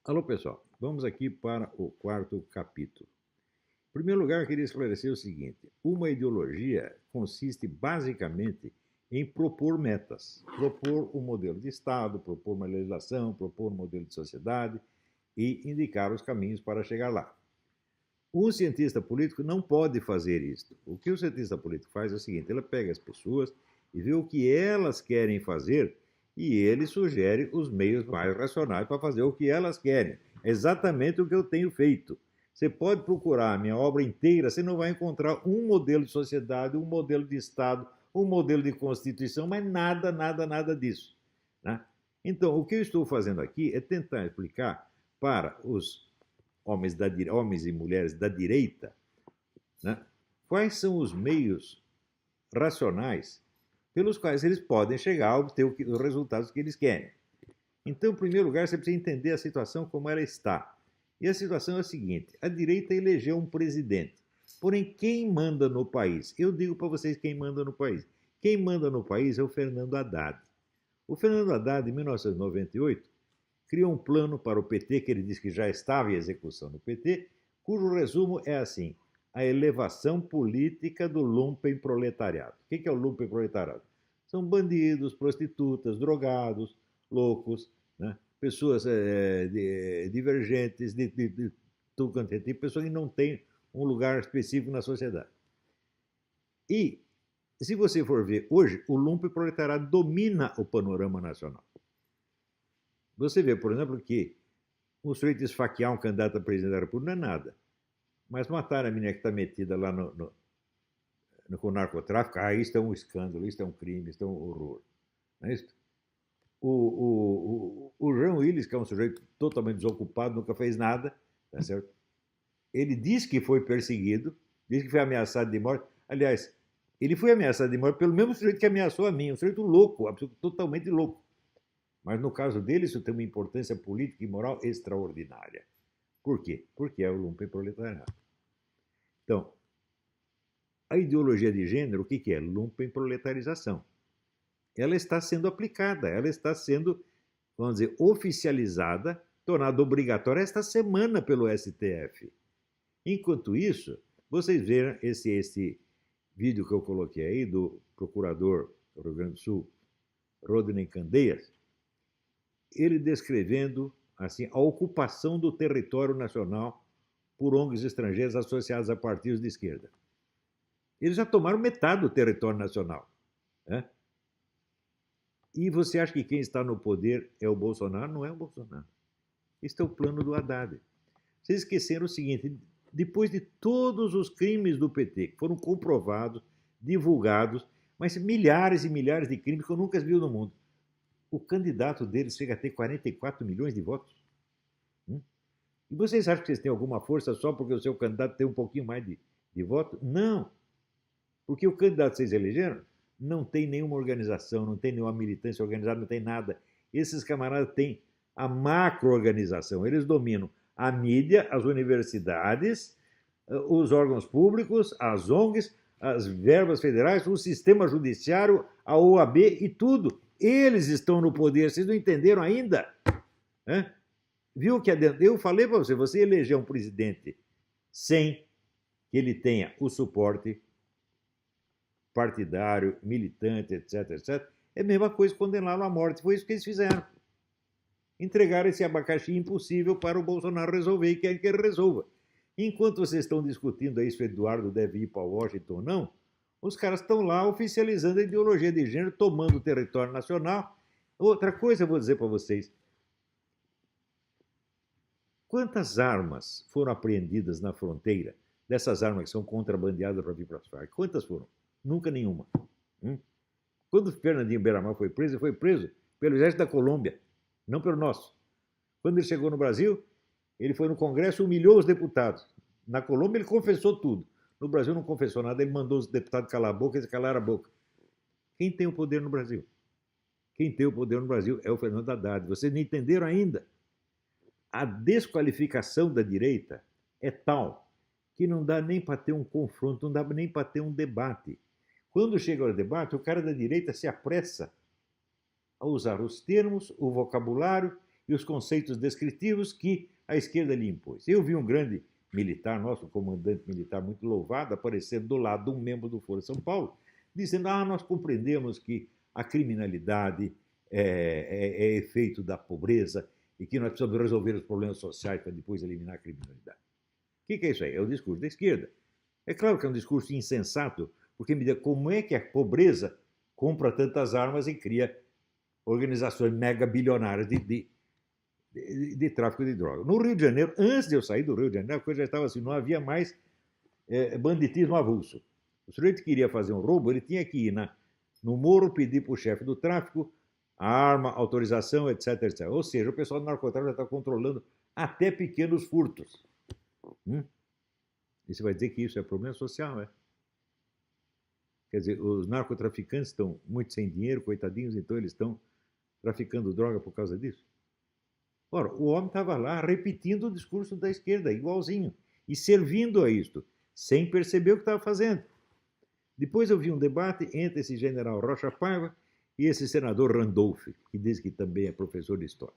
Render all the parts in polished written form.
Alô, pessoal. Vamos aqui para o quarto capítulo. Em primeiro lugar, eu queria esclarecer o seguinte: uma ideologia consiste basicamente em propor metas, propor um modelo de Estado, propor uma legislação, propor um modelo de sociedade e indicar os caminhos para chegar lá. Um cientista político não pode fazer isso. O que o cientista político faz é o seguinte: ele pega as pessoas e vê o que elas querem fazer e ele sugere os meios mais racionais para fazer o que elas querem. É exatamente o que eu tenho feito. Você pode procurar a minha obra inteira, você não vai encontrar um modelo de sociedade, um modelo de Estado, um modelo de Constituição, mas nada, nada, nada disso. Né? Então, o que eu estou fazendo aqui é tentar explicar para os homens e mulheres da direita, né, quais são os meios racionais pelos quais eles podem chegar a obter os resultados que eles querem. Então, em primeiro lugar, você precisa entender a situação como ela está. E a situação é a seguinte: a direita elegeu um presidente. Porém, quem manda no país? Eu digo para vocês quem manda no país. Quem manda no país é o Fernando Haddad. O Fernando Haddad, em 1998, criou um plano para o PT, que ele disse que já estava em execução no PT, cujo resumo é assim: a elevação política do lumpenproletariado. O que é o lumpenproletariado? São bandidos, prostitutas, drogados, loucos, né? Pessoas divergentes, de tudo quanto é tipo, pessoas que não têm um lugar específico na sociedade. E, se você for ver, hoje, o lumpenproletariado domina o panorama nacional. Você vê, por exemplo, que o sujeito esfaquear um candidato a presidente da República não é nada. Mas matar a menina que está metida lá com o narcotráfico, isso é um escândalo, isso é um crime, isso é um horror. Não é isso? O Jean Willis, que é um sujeito totalmente desocupado, nunca fez nada, tá certo? Ele diz que foi perseguido, diz que foi ameaçado de morte. Aliás, ele foi ameaçado de morte pelo mesmo sujeito que ameaçou a mim, um sujeito louco, totalmente louco. Mas no caso dele, isso tem uma importância política e moral extraordinária. Por quê? Porque é o lumpenproletariado. Então, a ideologia de gênero, o que é? Lumpenproletarização. Ela está sendo aplicada, ela está sendo, vamos dizer, oficializada, tornada obrigatória esta semana pelo STF. Enquanto isso, vocês viram esse vídeo que eu coloquei aí do procurador do Rio Grande do Sul, Rodney Candeias, ele descrevendo assim a ocupação do território nacional por ONGs estrangeiras associadas a partidos de esquerda. Eles já tomaram metade do território nacional. Né? E você acha que quem está no poder é o Bolsonaro? Não é o Bolsonaro. Este é o plano do Haddad. Vocês esqueceram o seguinte: depois de todos os crimes do PT que foram comprovados, divulgados, mas milhares e milhares de crimes que eu nunca vi no mundo, o candidato deles chega a ter 44 milhões de votos. E vocês acham que vocês têm alguma força só porque o seu candidato tem um pouquinho mais de voto? Não. Porque o candidato que vocês elegeram não tem nenhuma organização, não tem nenhuma militância organizada, não tem nada. Esses camaradas têm a macro-organização. Eles dominam a mídia, as universidades, os órgãos públicos, as ONGs, as verbas federais, o sistema judiciário, a OAB e tudo. Eles estão no poder. Vocês não entenderam ainda? Viu que eu falei para você, você eleger um presidente sem que ele tenha o suporte partidário, militante, etc, etc, é a mesma coisa que condená-lo à morte. Foi isso que eles fizeram. Entregaram esse abacaxi impossível para o Bolsonaro resolver e querem que ele resolva. Enquanto vocês estão discutindo aí se o Eduardo deve ir para Washington ou não, os caras estão lá oficializando a ideologia de gênero, tomando o território nacional. Outra coisa eu vou dizer para vocês. Quantas armas foram apreendidas na fronteira, dessas armas que são contrabandeadas para vir para as Farc? Quantas foram? Nunca nenhuma. Quando Fernandinho Beiramar foi preso, ele foi preso pelo exército da Colômbia, não pelo nosso. Quando ele chegou no Brasil, ele foi no Congresso e humilhou os deputados. Na Colômbia ele confessou tudo. No Brasil não confessou nada, ele mandou os deputados calar a boca e eles calaram a boca. Quem tem o poder no Brasil? Quem tem o poder no Brasil é o Fernando Haddad. Vocês não entenderam ainda? A desqualificação da direita é tal que não dá nem para ter um confronto, não dá nem para ter um debate. Quando chega o debate, o cara da direita se apressa a usar os termos, o vocabulário e os conceitos descritivos que a esquerda lhe impôs. Eu vi um grande militar, nosso comandante militar muito louvado, aparecendo do lado de um membro do Foro São Paulo, dizendo: nós compreendemos que a criminalidade é efeito da pobreza e que nós precisamos resolver os problemas sociais para depois eliminar a criminalidade. O que é isso aí? É o discurso da esquerda. É claro que é um discurso insensato, porque me diz como é que a pobreza compra tantas armas e cria organizações mega bilionárias de tráfico de drogas. No Rio de Janeiro, antes de eu sair do Rio de Janeiro, a coisa já estava assim, não havia mais banditismo avulso. O sujeito que queria fazer um roubo, ele tinha que ir no morro pedir para o chefe do tráfico a arma, autorização, etc, etc. Ou seja, o pessoal do narcotráfico já está controlando até pequenos furtos. E você vai dizer que isso é problema social, né? Quer dizer, os narcotraficantes estão muito sem dinheiro, coitadinhos, então eles estão traficando droga por causa disso. Ora, o homem estava lá repetindo o discurso da esquerda, igualzinho, e servindo a isto, sem perceber o que estava fazendo. Depois eu vi um debate entre esse general Rocha Paiva e esse senador Randolph, que diz que também é professor de história.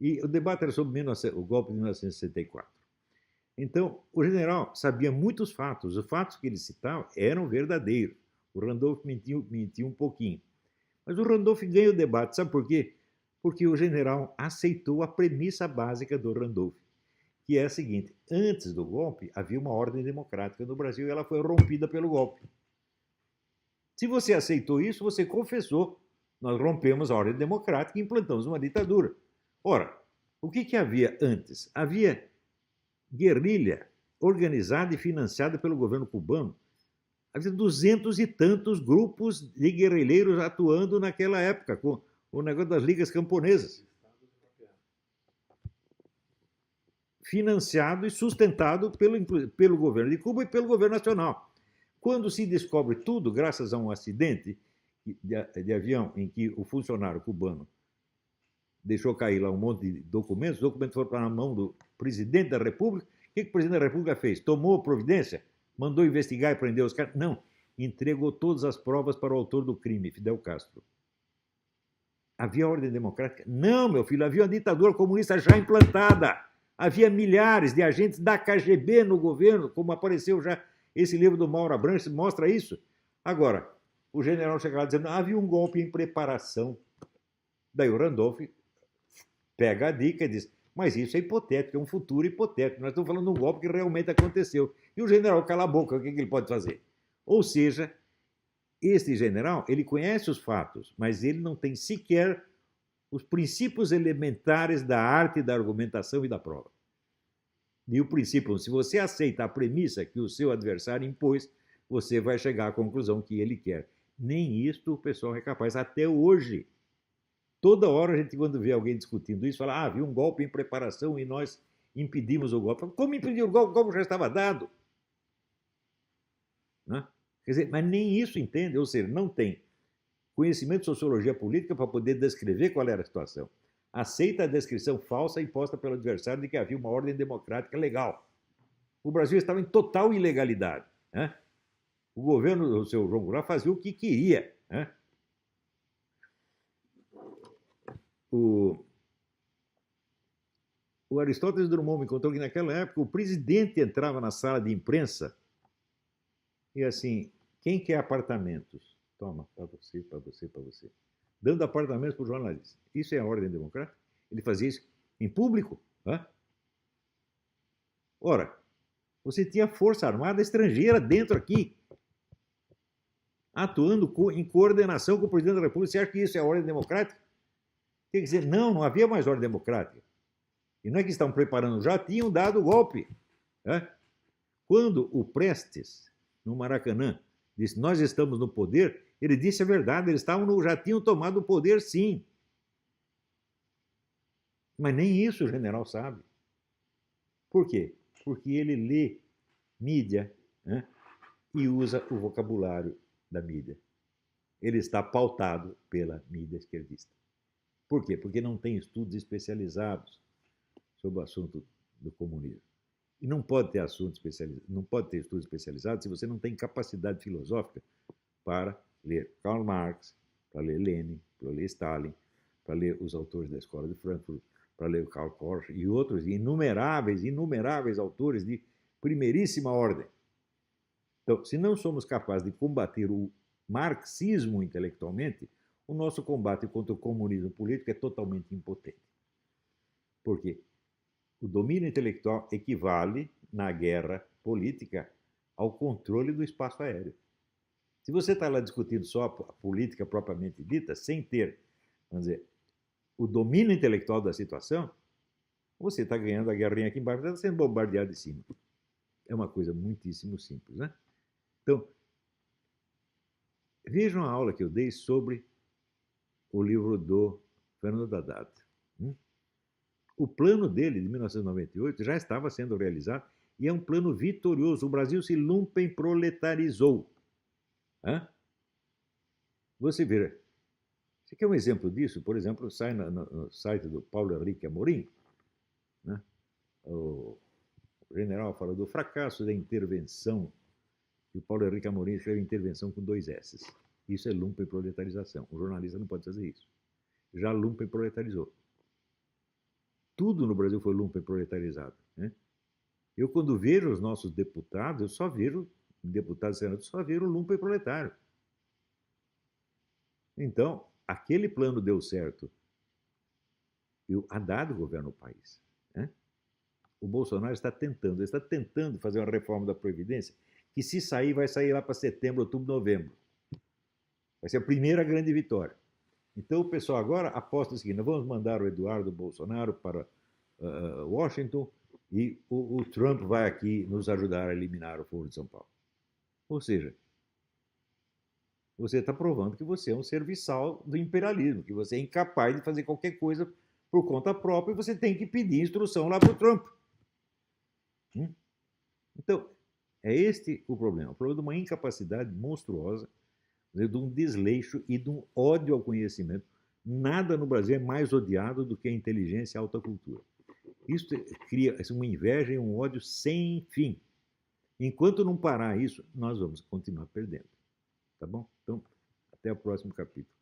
E o debate era sobre o golpe de 1964. Então, o general sabia muitos fatos. Os fatos que ele citava eram verdadeiros. O Randolph mentiu um pouquinho. Mas o Randolph ganha o debate. Sabe por quê? Porque o general aceitou a premissa básica do Randolph, que é a seguinte: antes do golpe havia uma ordem democrática no Brasil e ela foi rompida pelo golpe. Se você aceitou isso, você confessou: nós rompemos a ordem democrática e implantamos uma ditadura. Ora, o que havia antes? Havia guerrilha organizada e financiada pelo governo cubano. Havia 200 e tantos grupos de guerrilheiros atuando naquela época, com o negócio das ligas camponesas. Financiado e sustentado pelo governo de Cuba e pelo governo nacional. Quando se descobre tudo, graças a um acidente de avião em que o funcionário cubano deixou cair lá um monte de documentos, os documentos foram para a mão do presidente da República. O que o presidente da República fez? Tomou providência? Mandou investigar e prender os caras? Não. Entregou todas as provas para o autor do crime, Fidel Castro. Havia ordem democrática? Não, meu filho, havia uma ditadura comunista já implantada. Havia milhares de agentes da KGB no governo, como apareceu já esse livro do Mauro Abranches, mostra isso. Agora, o general chega lá dizendo: havia um golpe em preparação. Daí o Randolph pega a dica e diz: mas isso é hipotético, é um futuro hipotético. Nós estamos falando de um golpe que realmente aconteceu. E o general cala a boca, o que ele pode fazer? Ou seja, este general, ele conhece os fatos, mas ele não tem sequer os princípios elementares da arte da argumentação e da prova. E o princípio, se você aceita a premissa que o seu adversário impôs, você vai chegar à conclusão que ele quer. Nem isto o pessoal é capaz. Até hoje, toda hora a gente, quando vê alguém discutindo isso, fala: havia um golpe em preparação e nós impedimos o golpe. Como impedir o golpe? O golpe já estava dado. Né? Quer dizer, mas nem isso entende, ou seja, não tem conhecimento de sociologia política para poder descrever qual era a situação. Aceita a descrição falsa imposta pelo adversário de que havia uma ordem democrática legal. O Brasil estava em total ilegalidade. Né? O governo do seu João Goulart fazia o que queria. Né? O Aristóteles Drummond me contou que naquela época o presidente entrava na sala de imprensa e assim: quem quer apartamentos? Toma, para você, para você, para você. Dando apartamentos para o jornalista. Isso é a ordem democrática? Ele fazia isso em público. Né? Ora, você tinha força armada estrangeira dentro aqui, atuando em coordenação com o presidente da República. Você acha que isso é a ordem democrática? Quer dizer, não havia mais ordem democrática. E não é que estão preparando, já tinham dado o golpe. Né? Quando o Prestes, no Maracanã, disse: nós estamos no poder, ele disse a verdade, eles já tinham tomado o poder, sim. Mas nem isso o general sabe. Por quê? Porque ele lê mídia, né, e usa o vocabulário da mídia. Ele está pautado pela mídia esquerdista. Por quê? Porque não tem estudos especializados sobre o assunto do comunismo. E não pode ter não pode ter estudos especializados se você não tem capacidade filosófica para ler Karl Marx, para ler Lenin, para ler Stalin, para ler os autores da Escola de Frankfurt, para ler o Karl Korsch e outros inumeráveis autores de primeiríssima ordem. Então, se não somos capazes de combater o marxismo intelectualmente, o nosso combate contra o comunismo político é totalmente impotente. Por quê? O domínio intelectual equivale, na guerra política, ao controle do espaço aéreo. Se você está lá discutindo só a política propriamente dita, sem ter, vamos dizer, o domínio intelectual da situação, você está ganhando a guerrinha aqui embaixo, está sendo bombardeado de cima. É uma coisa muitíssimo simples, né? Então, vejam a aula que eu dei sobre o livro do Fernando Haddad. O plano dele, de 1998, já estava sendo realizado e é um plano vitorioso. O Brasil se lumpenproletarizou. Você vê, você quer um exemplo disso? Por exemplo, sai no site do Paulo Henrique Amorim, né? O general fala do fracasso da intervenção, e o Paulo Henrique Amorim escreve intervenção com 2 S's. Isso é lumpenproletarização. O jornalista não pode fazer isso. Já lumpenproletarizou. Tudo no Brasil foi lumpenproletarizado, né? Eu, quando vejo os nossos deputados, eu só vejo, deputados e senadores, só vejo o lumpenproletário. Então, aquele plano deu certo. E o Haddad governa o país, né? O Bolsonaro está tentando fazer uma reforma da Previdência, que se sair, vai sair lá para setembro, outubro, novembro. Vai ser a primeira grande vitória. Então, o pessoal agora aposta o seguinte: nós vamos mandar o Eduardo Bolsonaro para Washington e o Trump vai aqui nos ajudar a eliminar o Foro de São Paulo. Ou seja, você está provando que você é um serviçal do imperialismo, que você é incapaz de fazer qualquer coisa por conta própria e você tem que pedir instrução lá para o Trump. Então, é este o problema de uma incapacidade monstruosa, de um desleixo e de um ódio ao conhecimento. Nada no Brasil é mais odiado do que a inteligência e a alta cultura. Isso cria uma inveja e um ódio sem fim. Enquanto não parar isso, nós vamos continuar perdendo. Tá bom? Então, até o próximo capítulo.